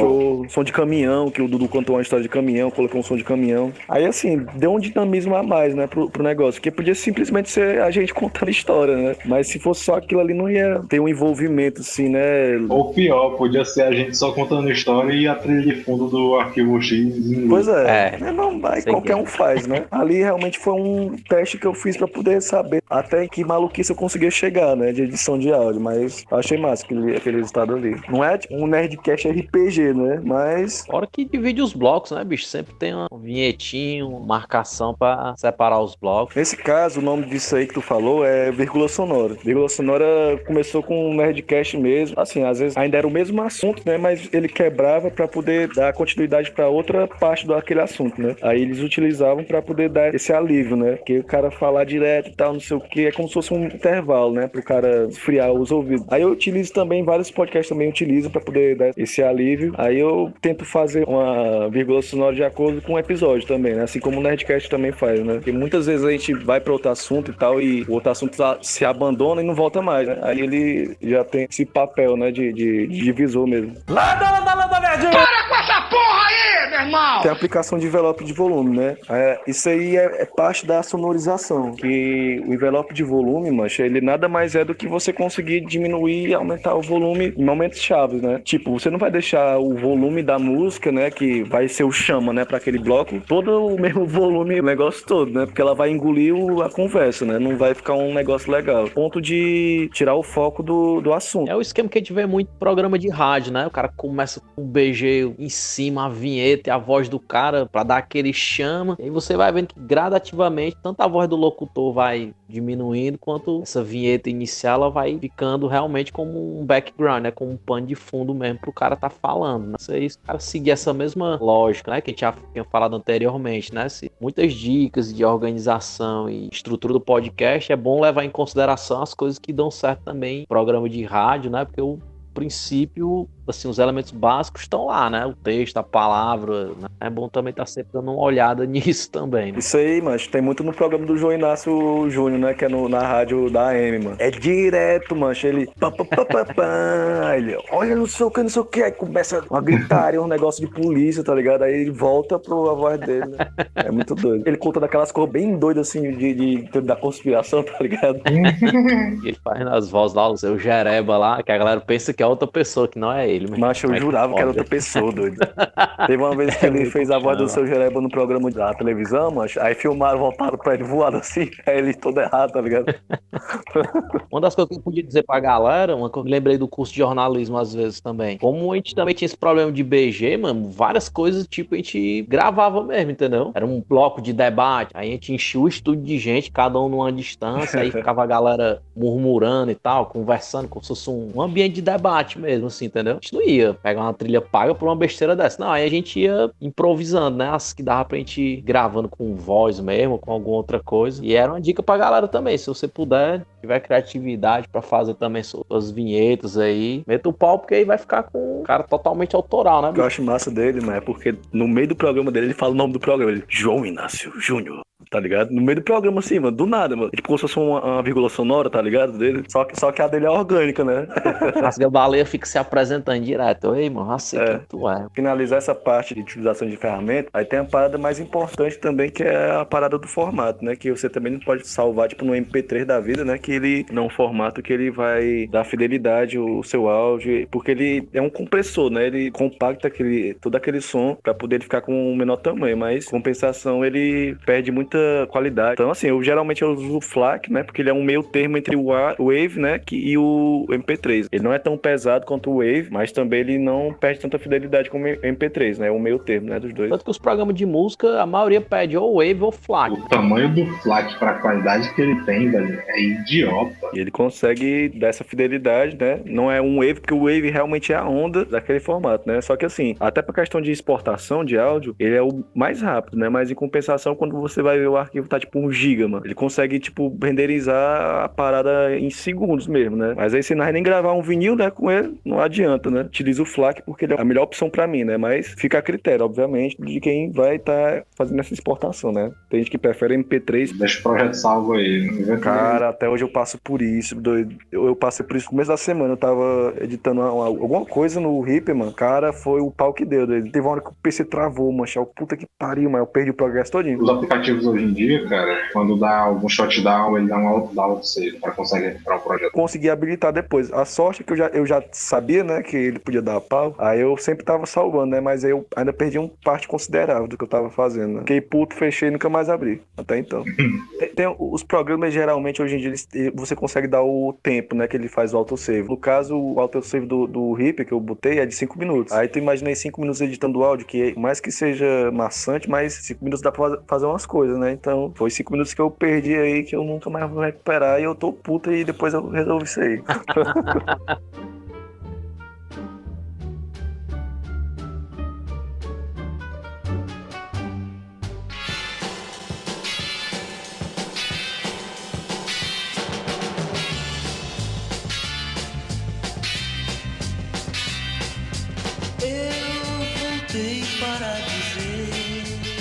deixou som de caminhão, que o Dudu contou uma história de caminhão, colocou um som de caminhão. Aí, assim, deu um dinamismo a mais, né, pro negócio. Que podia simplesmente ser a gente contando história, né? Mas se fosse só aquilo ali, não ia ter um envolvimento, assim, né? Ou pior, podia ser a gente só contando história e a trilha de fundo do Arquivo X. Pois é. É. Não, aí qualquer um faz, né? Ali realmente foi um teste que eu fiz pra poder saber até em que maluquice eu conseguia chegar, né? De edição de áudio. Mas eu achei massa aquele resultado ali. Não é tipo um Nerdcast RPG, né? Mas... Fora que divide os blocos, né, bicho? Sempre tem um vinhetinho, uma marcação pra separar os blocos. Nesse caso, o nome disso aí que tu falou é vírgula sonora. Vírgula sonora começou com um Nerdcast mesmo. Assim, às vezes ainda era o mesmo assunto, né? Mas ele quebrava pra poder dar continuidade pra outra parte daquele assunto, né? Aí eles utilizavam pra poder dar esse alívio, né? Que o cara falar direto e tal, não sei o que, é como se fosse um intervalo, né? Pro cara esfriar os ouvidos. Aí eu utilizo também, vários podcasts também utilizam pra poder dar esse alívio. Aí eu tento fazer uma vírgula sonora de acordo com o episódio também, né? Assim como o Nerdcast também faz, né? Porque muitas vezes a gente vai pra outro assunto e tal, e o outro assunto se abandona e não volta mais, né? Aí ele já tem esse papel, né? De divisor mesmo. Para com essa porra aí, meu irmão! Tem a aplicação de envelope de volume, né? Isso aí é parte da sonorização. Que o envelope de volume, mancha, ele nada mais é do que você conseguir diminuir e aumentar o volume em momentos chaves, né? Tipo, você não vai deixar o volume da música, né? Que vai ser o chama, né? Pra aquele bloco, todo o mesmo volume, o negócio todo, né? Porque ela vai engolir a conversa, né? Não vai ficar um negócio legal. Ponto de tirar o foco do assunto. É o esquema que a gente vê muito em programa de rádio, né? O cara começa com o BG em cima, a vinheta e a voz do cara pra dar aquele chama. E aí você vai vendo que gradativamente, tanto a voz do locutor vai diminuindo, quanto essa vinheta inicial ela vai ficando realmente como um background, né? Como um pano de fundo mesmo pro cara tá falando, né? Se o cara seguir essa mesma lógica, né? Que a gente já tinha falado anteriormente, né? Se muitas dicas de organização e estrutura do podcast, é bom levar em consideração as coisas que dão certo também em programa de rádio, né? Porque o princípio, assim, os elementos básicos estão lá, né? O texto, a palavra, né? É bom também estar sempre dando uma olhada nisso também, né? Isso aí, mano, tem muito no programa do João Inácio Júnior, né? Que é na rádio da AM, mano. É direto, mano. Ele... ele, olha, não sei o que. Aí começa uma gritaria, um negócio de polícia, tá ligado? Aí ele volta pra voz dele, né? É muito doido. Ele conta daquelas coisas bem doidas, assim, da conspiração, tá ligado? E ele faz nas vozes lá, o seu Jereba lá, que a galera pensa que é outra pessoa, que não é ele. Mas eu jurava que era outra pessoa, doido. Teve uma vez que ele fez a voz do seu Jereba no programa da televisão, mas aí filmaram, voltaram pra ele voado assim, aí ele todo errado, tá ligado? Uma das coisas que eu podia dizer pra galera, uma que eu me lembrei do curso de jornalismo às vezes também, como a gente também tinha esse problema de BG, mano, várias coisas, tipo, a gente gravava mesmo, entendeu? Era um bloco de debate, aí a gente enchia o estúdio de gente, cada um numa distância, aí ficava a galera murmurando e tal, conversando, como se fosse um ambiente de debate mesmo, assim, entendeu? A gente não ia pegar uma trilha paga por uma besteira dessa, não, aí a gente ia improvisando, né, as que dava pra gente ir gravando com voz mesmo, com alguma outra coisa, e era uma dica pra galera também, se você puder, tiver criatividade pra fazer também suas vinhetas aí, meta o pau, porque aí vai ficar com um cara totalmente autoral, né? O que eu acho massa dele, mas é porque no meio do programa dele, ele fala o nome do programa, ele, João Inácio Júnior. Tá ligado? No meio do programa, assim, mano, do nada, mano. Tipo, como se fosse uma vírgula sonora, tá ligado? Dele. Só que a dele é orgânica, né? As baleias ficam se apresentando direto. Ei, mano, assim quem tu é. Finalizar essa parte de utilização de ferramenta, aí tem a parada mais importante também, que é a parada do formato, né? Que você também não pode salvar, tipo, no MP3 da vida, né? Que ele não é um formato que ele vai dar fidelidade ao seu áudio, porque ele é um compressor, né? Ele compacta todo aquele som pra poder ele ficar com um menor tamanho, mas compensação ele perde muita qualidade. Então, assim, eu geralmente uso o FLAC, né? Porque ele é um meio termo entre o Wave, né? E o MP3. Ele não é tão pesado quanto o Wave, mas também ele não perde tanta fidelidade como o MP3, né? É um meio termo, né? Dos dois. Tanto que os programas de música, a maioria pede ou Wave ou FLAC. O tamanho do FLAC pra qualidade que ele tem, velho, é idiota. E ele consegue dar essa fidelidade, né? Não é um Wave, porque o Wave realmente é a onda daquele formato, né? Só que, assim, até pra questão de exportação de áudio, ele é o mais rápido, né? Mas em compensação, quando você vai ver o arquivo tá tipo 1 giga, mano. Ele consegue, tipo, renderizar a parada em segundos mesmo, né? Mas aí se nós nem gravar um vinil, né, com ele, não adianta, né? Utiliza o FLAC porque ele é a melhor opção pra mim, né? Mas fica a critério, obviamente, de quem vai estar fazendo essa exportação, né? Tem gente que prefere MP3. Deixa o projeto salvo aí. Cara, até hoje eu passo por isso, doido. Eu passei por isso no começo da semana. Eu tava editando alguma coisa no Reaper, mano. Cara, foi o pau que deu, doido. Teve uma hora que o PC travou, mancha. Puta que pariu, mas eu perdi o progresso todinho. Os aplicativos hoje em dia, cara, quando dá algum shutdown, ele dá um autosave para conseguir recuperar o projeto. Consegui habilitar depois. A sorte é que eu já sabia, né, que ele podia dar pau. Aí eu sempre tava salvando, né? Mas aí eu ainda perdi uma parte considerável do que eu tava fazendo, né? Fiquei puto, fechei e nunca mais abri. Até então. Tem os programas, geralmente, hoje em dia, você consegue dar o tempo, né, que ele faz o autosave. No caso, o autosave do Reaper que eu botei é de 5 minutos. Aí tu imagina aí 5 minutos editando o áudio, que mais que seja maçante, mas 5 minutos dá pra fazer umas coisas, né? Então, foi 5 minutos que eu perdi aí, que eu nunca mais vou recuperar, e eu tô puta e depois eu resolvo isso aí.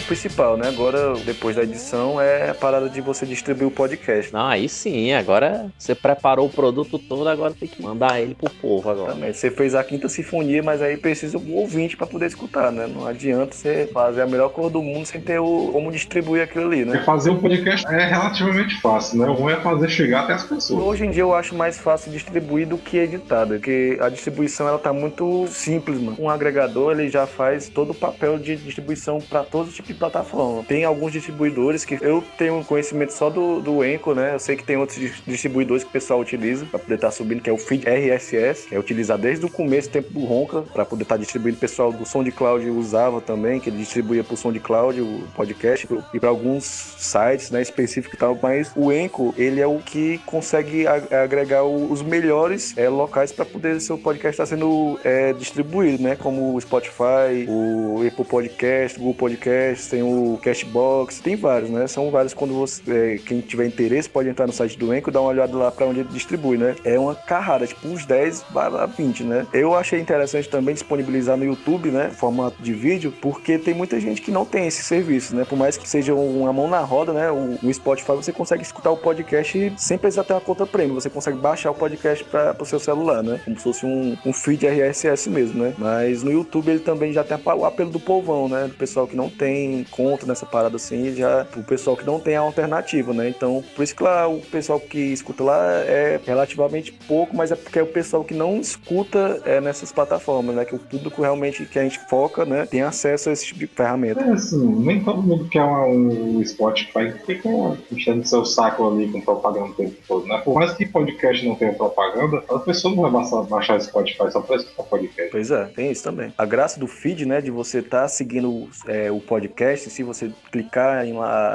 Principal, né? Agora, depois da edição, é a parada de você distribuir o podcast. Não, aí sim, agora você preparou o produto todo, agora tem que mandar ele pro povo agora. Também. Você fez a Quinta Sinfonia, mas aí precisa um ouvinte pra poder escutar, né? Não adianta você fazer a melhor cor do mundo sem ter como distribuir aquilo ali, né? Fazer um podcast é relativamente fácil, né? O ruim é fazer chegar até as pessoas. Hoje em dia eu acho mais fácil distribuir do que editar, porque a distribuição ela tá muito simples, mano. Um agregador ele já faz todo o papel de distribuição para todos os tipos de plataforma. Tem alguns distribuidores que eu tenho conhecimento só do Anchor, né? Eu sei que tem outros distribuidores que o pessoal utiliza para poder estar subindo, que é o feed RSS, que é utilizado desde o começo, tempo do Ronca, para poder estar distribuindo. O pessoal do SoundCloud usava também, que ele distribuía pro SoundCloud o podcast e para alguns sites, né, específicos e tal, mas o Anchor, ele é o que consegue agregar os melhores locais para poder seu podcast estar sendo distribuído, né? Como o Spotify, o Apple Podcast, o Google Podcast, tem o Cashbox, tem vários, né? São vários. Quando você, quem tiver interesse pode entrar no site do Anchor e dar uma olhada lá para onde ele distribui, né? É uma carrada, tipo uns 10 a 20, né? Eu achei interessante também disponibilizar no YouTube, né? Formato de vídeo, porque tem muita gente que não tem esse serviço, né? Por mais que seja uma mão na roda, né? No Spotify você consegue escutar o podcast sem precisar ter uma conta premium. Você consegue baixar o podcast para o seu celular, né? Como se fosse um feed RSS mesmo, né? Mas no YouTube ele também já tem o apelo do povão, né? Do pessoal que não tem conta nessa parada assim, já o pessoal que não tem a alternativa, né? Então, por isso que lá o pessoal que escuta lá é relativamente pouco, mas é porque é o pessoal que não escuta nessas plataformas, né? Que o público realmente que a gente foca, né? Tem acesso a esse tipo de ferramenta. É assim, nem todo mundo quer um Spotify que fica enchendo seu saco ali com propaganda o tempo todo, né? Por mais que podcast não tenha propaganda, a pessoa não vai baixar Spotify só pra escutar podcast. Pois é, tem isso também. A graça do feed, né? De você estar seguindo o podcast, se você clicar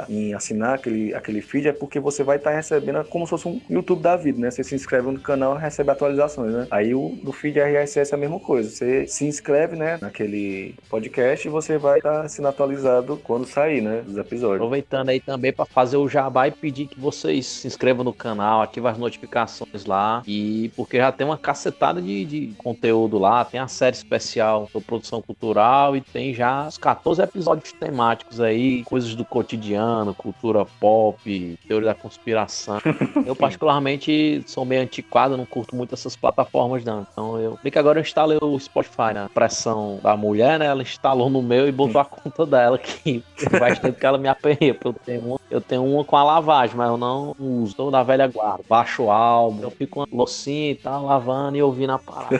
em assinar aquele feed, é porque você vai estar recebendo como se fosse um YouTube da vida, né? Você se inscreve no canal e recebe atualizações, né? Aí no feed RSS é a mesma coisa. Você se inscreve, né? Naquele podcast e você vai estar sendo atualizado quando sair, né? Dos episódios. Aproveitando aí também para fazer o jabá e pedir que vocês se inscrevam no canal, ativem as notificações lá, e porque já tem uma cacetada de conteúdo lá, tem a série especial sobre produção cultural e tem já os 14 episódios temáticos aí, coisas do cotidiano, cultura pop, teoria da conspiração. Eu particularmente sou meio antiquado, não curto muito essas plataformas não, então eu... Bem que agora eu instalei o Spotify, né? Pressão da mulher, né? Ela instalou no meu e botou a conta dela, que faz tempo que ela me aperreia, porque eu tenho uma com a lavagem, mas eu não uso, tô da velha guarda. Baixo o álbum, eu fico uma loucinha e tal, lavando e ouvindo a parada.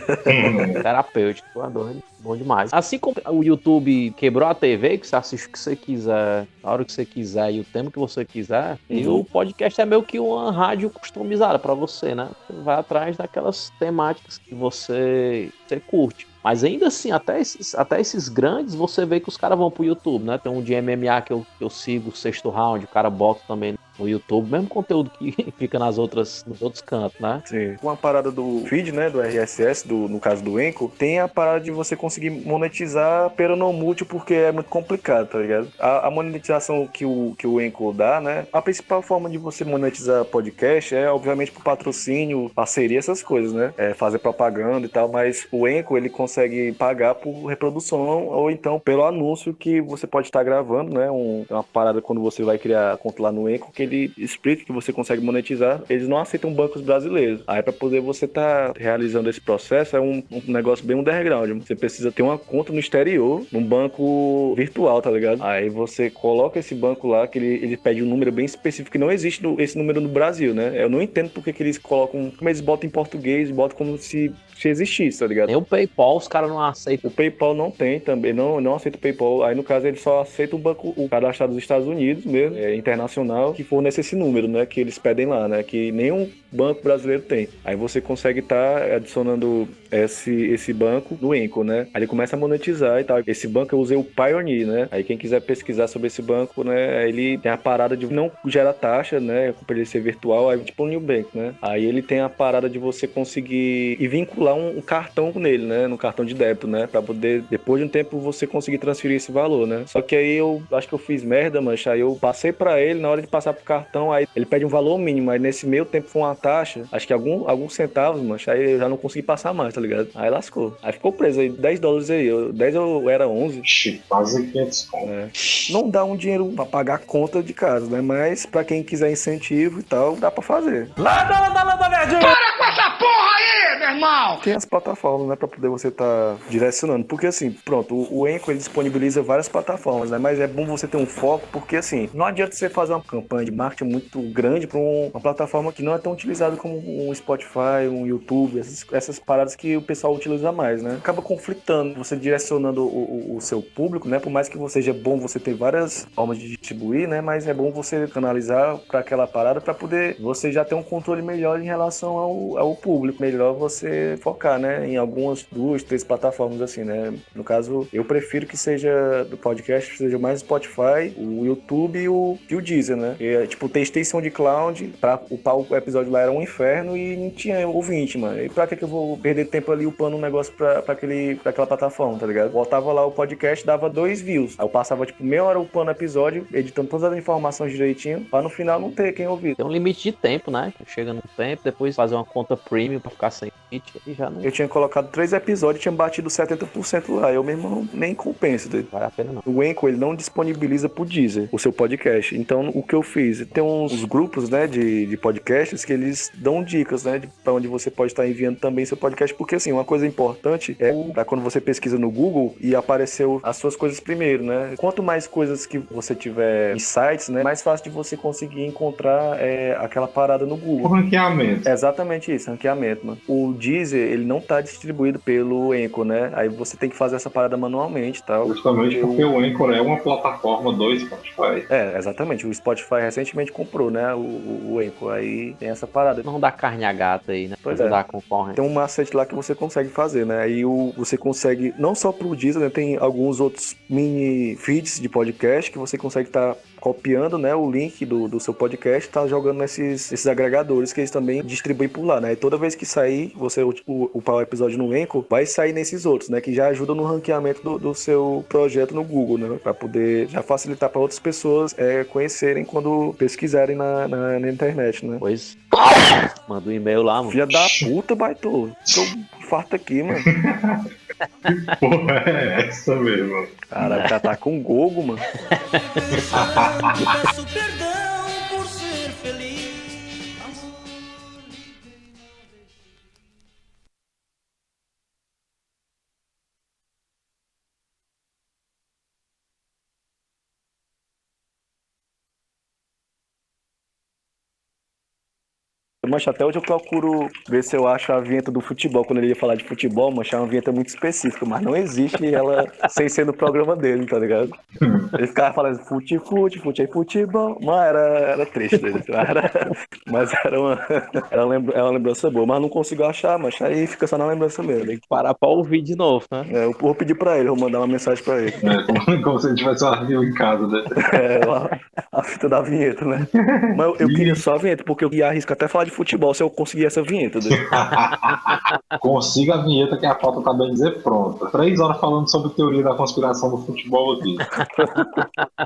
Terapêutico, tô doido. Bom demais. Assim como o YouTube quebrou a TV, que você assiste o que você quiser, a hora que você quiser e o tempo que você quiser, e o podcast é meio que uma rádio customizada pra você, né? Você vai atrás daquelas temáticas que você curte. Mas ainda assim, até esses grandes, você vê que os caras vão pro YouTube, né? Tem um de MMA que eu sigo, o Sexto Round, o cara boxa também no YouTube, mesmo conteúdo que fica nos outros cantos, né? Sim. Uma parada do feed, né, do RSS, no caso do Anchor, tem a parada de você conseguir monetizar pelo não mútil, porque é muito complicado, tá ligado? A monetização que o Anchor dá, né, a principal forma de você monetizar podcast é, obviamente, por patrocínio, parceria, essas coisas, né? É fazer propaganda e tal, mas o Anchor, ele consegue pagar por reprodução ou então pelo anúncio que você pode estar gravando, né? Uma parada quando você vai criar conta lá no Anchor, que ele explica que você consegue monetizar. Eles não aceitam bancos brasileiros. Aí para poder você estar realizando esse processo é um negócio bem underground. Você precisa ter uma conta no exterior, num banco virtual, tá ligado? Aí você coloca esse banco lá, que ele pede um número bem específico, que não existe esse número no Brasil, né? Eu não entendo porque que eles colocam, como eles botam em português, botam como se existisse, tá ligado? Nem o PayPal os caras não aceitam. O PayPal não tem também, não aceita o PayPal. Aí no caso ele só aceita o cadastrado dos Estados Unidos mesmo, internacional, que fornece esse número, né, que eles pedem lá, né, que nenhum banco brasileiro tem. Aí você consegue estar adicionando esse banco no Anchor, né? Aí ele começa a monetizar e tal. Esse banco eu usei o Pioneer, né? Aí quem quiser pesquisar sobre esse banco, né, ele tem a parada de não gerar taxa, né, por ele ser virtual, aí tipo o Nubank, né? Aí ele tem a parada de você conseguir e vincular um cartão nele, né, no cartão de débito, né, pra poder, depois de um tempo, você conseguir transferir esse valor, né? Só que aí eu acho que eu fiz merda, mancha, aí eu passei pra ele, na hora de passar pro cartão, aí ele pede um valor mínimo, aí nesse meio tempo foi uma taxa, acho que alguns centavos, mancha, aí eu já não consegui passar mais, tá ligado? Aí lascou. Aí ficou preso aí, $10 aí, 10 eu era 11. Quase 500 conto. Não dá um dinheiro pra pagar a conta de casa, né? Mas pra quem quiser incentivo e tal, dá pra fazer. Para com essa porra aí, meu irmão! Tem as plataformas, né, pra poder você estar direcionando. Porque assim, pronto, o Anchor ele disponibiliza várias plataformas, né? Mas é bom você ter um foco, porque assim, não adianta você fazer uma campanha de marketing muito grande pra uma plataforma que não é tão utilizada como um Spotify, um YouTube, essas paradas que o pessoal utiliza mais, né? Acaba conflitando, você direcionando o seu público, né? Por mais que seja bom você ter várias formas de distribuir, né? Mas é bom você canalizar pra aquela parada pra poder você já ter um controle melhor em relação ao público. Melhor você focar, né? Em algumas 2, 3 plataformas assim, né? No caso, eu prefiro que seja do podcast, seja mais Spotify, o YouTube e o Deezer, né? E, tipo, testei SoundCloud, pra upar o episódio lá era um inferno e não tinha ouvinte, mano. E pra que eu vou perder tempo ali upando um negócio pra aquela plataforma, tá ligado? Botava lá o podcast, dava 2 views. Aí eu passava, tipo, meia hora upando o episódio, editando todas as informações direitinho, pra no final não ter quem ouvir. Tem um limite de tempo, né? Chega no tempo, depois fazer uma conta premium pra ficar sem limite e já não Eu tinha colocado 3 episódios e tinha batido 70% lá. Eu mesmo nem compenso. vale a pena, não. O Anchor, ele não disponibiliza pro Deezer o seu podcast. Então, o que eu fiz? Tem uns grupos, né, de podcasts que eles dão dicas, né, pra onde você pode estar enviando também seu podcast. Porque, assim, uma coisa importante é pra quando você pesquisa no Google e apareceu as suas coisas primeiro, né? Quanto mais coisas que você tiver em sites, né, mais fácil de você conseguir encontrar aquela parada no Google. O ranqueamento. Exatamente isso, ranqueamento, mano. O Deezer, ele não tá distribuído pelo Anchor, né? Aí você tem que fazer essa parada manualmente e tal. Justamente porque o Anchor é uma plataforma do Spotify. Exatamente. O Spotify recentemente comprou, né? O Anchor. Aí tem essa parada. Não dá carne a gata aí, né? Pois Não é. dá concorrência. Tem um macete lá que você consegue fazer, né? Aí você consegue, não só pro Deezer, né? Tem alguns outros mini feeds de podcast que você consegue estar copiando, né, o link do seu podcast, tá jogando nesses agregadores que eles também distribuem por lá, né? E toda vez que sair, você upar o episódio no Anchor, vai sair nesses outros, né? Que já ajudam no ranqueamento do seu projeto no Google, né? Pra poder já facilitar para outras pessoas conhecerem quando pesquisarem na internet, né? Pois manda um e-mail lá, mano. Filha da puta, baitô. Tô farto aqui, mano. Porra, é essa mesmo. Caralho, já tá com gogo, mano. Peço perdão por ser feliz. Mas até hoje eu procuro ver se eu acho a vinheta do futebol. Quando ele ia falar de futebol, mas é uma vinheta muito específica, mas não existe ela sem ser no programa dele, tá ligado? Ele ficava falando fute, aí futebol. Mas era triste dele. Mas era uma lembrança boa. Mas não consigo achar, mas aí fica só na lembrança mesmo. Tem que parar pra ouvir de novo, né? Eu vou pedir pra ele, vou mandar uma mensagem pra ele. Como se ele tivesse um arquivo em casa, né? a fita da vinheta, né? Mas eu queria só a vinheta, porque eu ia arriscar até falar de futebol se eu conseguir essa vinheta. Consiga a vinheta que a pauta tá bem dizer pronta. 3 horas falando sobre teoria da conspiração do futebol aqui.